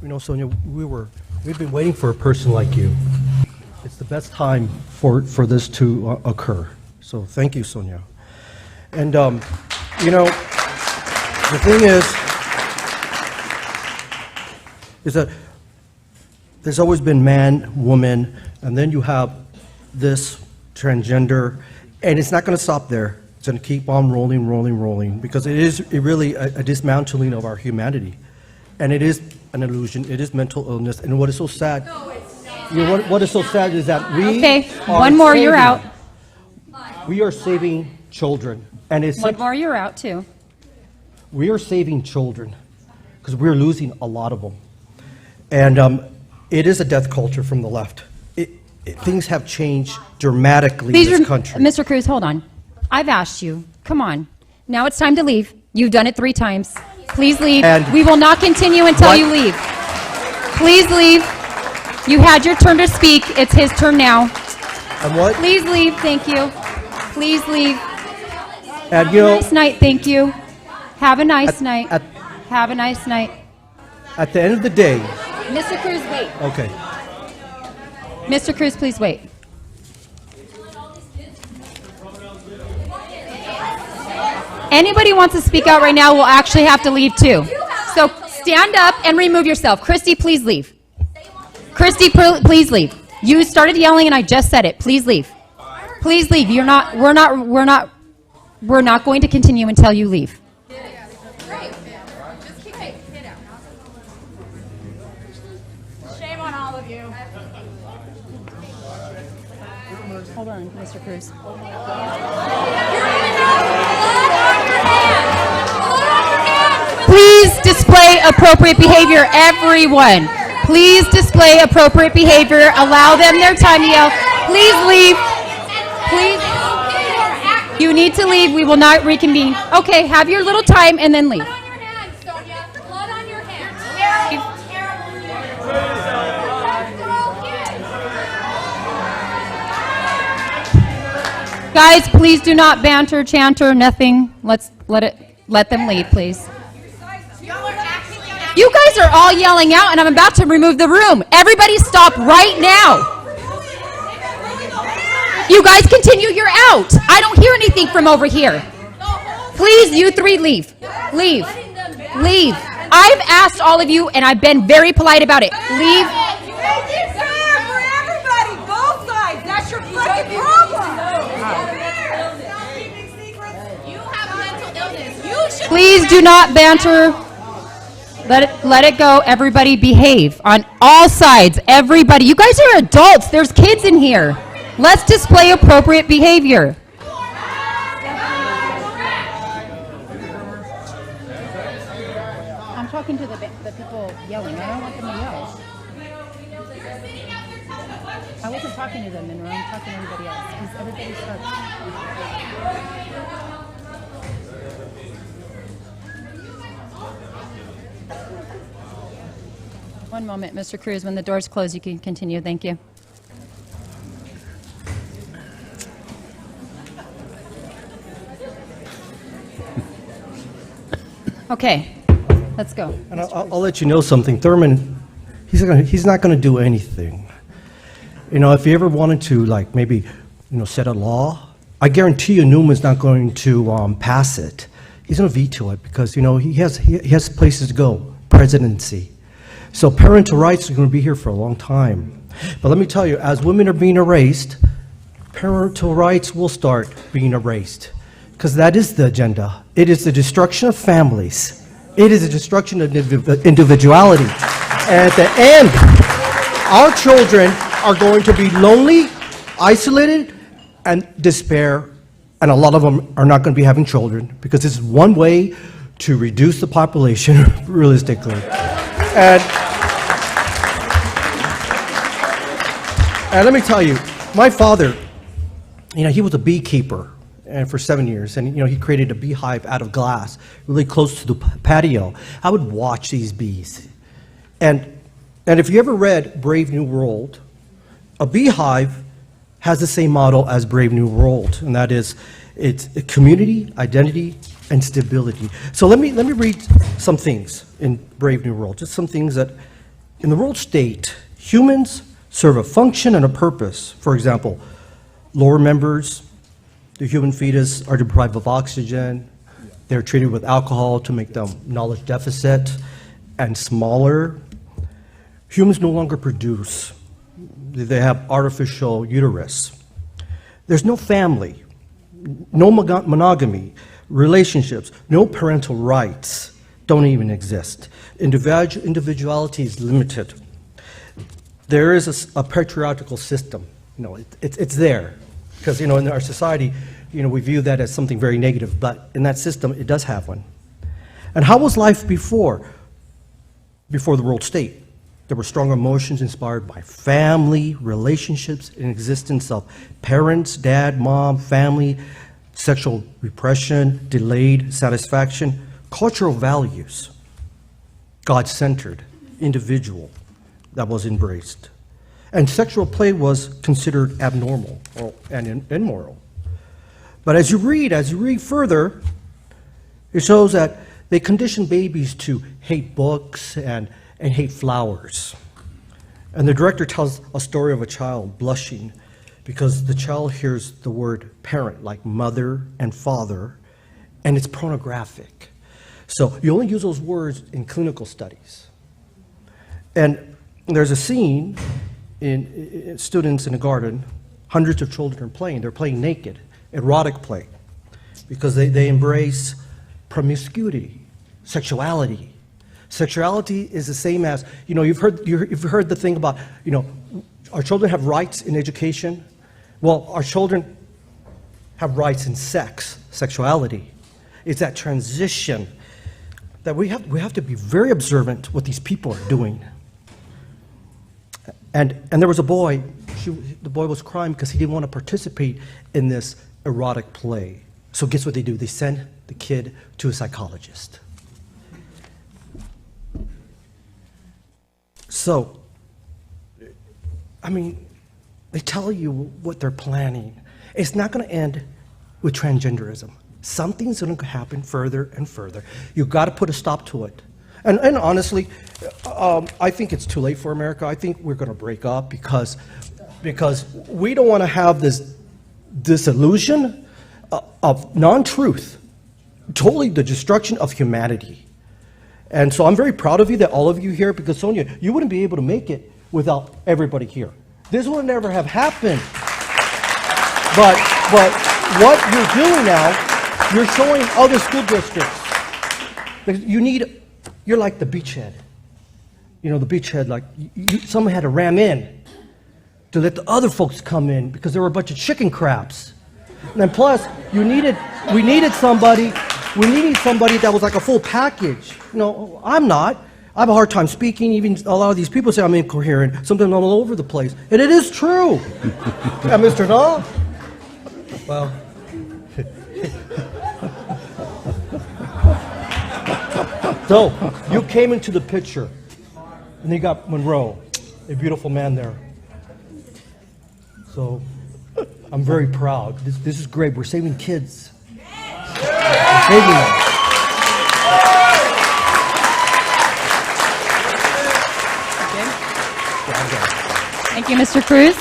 You know, Sonia, we've been waiting for a person like you. It's the best time for this to occur. So thank you, Sonia. And, you know, the thing is that there's always been man, woman, and then you have this transgender, and it's not going to stop there. It's going to keep on rolling, because it is really a dismantling of our humanity. And it is an illusion, it is mental illness, and what is so sad, you know, what is so sad is that we one more, you're out. We are saving children. And it's one more, you're out too. We are saving children, because we're losing a lot of them. And it is a death culture from the left. Things have changed dramatically in this country. Mr. Cruz, hold on. I've asked you. Come on. Now it's time to leave. You've done it 3 times. Please leave. And we will not continue until you leave. Please leave. You had your turn to speak. It's his turn now. And what? Please leave. Thank you. Please leave. And you know, Have a nice night. Thank you. Have a nice night. Have a nice night. At the end of the day. Mr. Cruz, wait. Okay. Mr. Cruz, please wait. Anybody wants to speak out right now will actually have to leave too. So stand up and remove yourself. Christy, please leave. Christy, please leave. You started yelling and I just said it. Please leave. Please leave. We're not going to continue until you leave. Shame on all of you. Hold on, Mr. Cruz. Please display appropriate behavior, everyone. Please display appropriate behavior. Allow them their time to yell. Please leave. Please. You need to leave. We will not reconvene. Okay, have your little time and then leave. Blood on your hands, Sonia. Blood on your hands. Guys, please do not banter, chanter, nothing. Let them lead, please. You guys are all yelling out and I'm about to remove the room. Everybody stop right now. You guys continue, you're out. I don't hear anything from over here. Please, you 3 leave. Leave. Leave. I've asked all of you and I've been very polite about it. Leave. It's fair for everybody, both sides. That's your fucking problem. You have mental illness. You should. Please do not banter. Let it go. Everybody behave on all sides. Everybody. You guys are adults. There's kids in here. Let's display appropriate behavior. I'm talking to the people yelling. I don't want them to yell. I wasn't talking to them, Monroe. I'm talking to everybody else. Because everybody starts. One moment, Mr. Cruz. When the doors close, you can continue. Thank you. Okay, let's go. And I'll let you know something. Thurman, he's not going to do anything. You know, if he ever wanted to, like, maybe, set a law, I guarantee you Newman's not going to pass it. He's going to veto it because, he has places to go, presidency. So parental rights are going to be here for a long time. But let me tell you, as women are being erased, parental rights will start being erased. Because that is the agenda. It is the destruction of families. It is the destruction of individuality. And at the end, our children are going to be lonely, isolated, and despair. And a lot of them are not going to be having children because this is one way to reduce the population realistically. And let me tell you, my father, he was a beekeeper. And for 7 years, and he created a beehive out of glass, really close to the patio. I would watch these bees, and if you ever read Brave New World, a beehive has the same motto as Brave New World, and that is, it's community, identity, and stability. So let me read some things in Brave New World, just some things that In the world state, humans serve a function and a purpose. For example, lower members, the human fetus, are deprived of oxygen. They're treated with alcohol to make them knowledge deficit and smaller. Humans no longer produce. They have artificial uterus. There's no family, no monogamy, relationships, no parental rights don't even exist. Individuality is limited. There is a patriarchal system. It's there because in our society, we view that as something very negative. But in that system, it does have one. And how was life before the world state? There were strong emotions inspired by family, relationships, and existence of parents, dad, mom, family, sexual repression, delayed satisfaction, cultural values, God-centered, individual, that was embraced. And sexual play was considered abnormal and immoral. But as you read further, it shows that they conditioned babies to hate books and hate flowers. And the director tells a story of a child blushing because the child hears the word parent, like mother and father, and it's pornographic. So you only use those words in clinical studies. And there's a scene in students in a garden, hundreds of children are playing. They're playing naked, erotic play, because they embrace promiscuity, sexuality. Sexuality is the same as, you've heard the thing about, our children have rights in education. Well, our children have rights in sexuality. It's that transition that we have to be very observant what these people are doing. And there was a boy, the boy was crying because he didn't want to participate in this erotic play. So guess what they do? They send the kid to a psychologist. So, they tell you what they're planning. It's not going to end with transgenderism. Something's going to happen further and further. You've got to put a stop to it. And honestly, I think it's too late for America. I think we're going to break up because we don't want to have this illusion of non-truth, totally the destruction of humanity. And so I'm very proud of you, that all of you here, because Sonia, you wouldn't be able to make it without everybody here. This would never have happened. But what you're doing now, you're showing other school districts. You're like the beachhead. The beachhead, like someone had to ram in to let the other folks come in because there were a bunch of chicken craps. And then plus, we needed somebody that was like a full package. I'm not. I have a hard time speaking. Even a lot of these people say I'm incoherent. Sometimes I'm all over the place. And it is true. Yeah, Mr. No? Well. So, you came into the picture. And you got Monroe, a beautiful man there. So, I'm very proud. This is great. We're saving kids. We're saving them. Thank you, Mr. Cruz.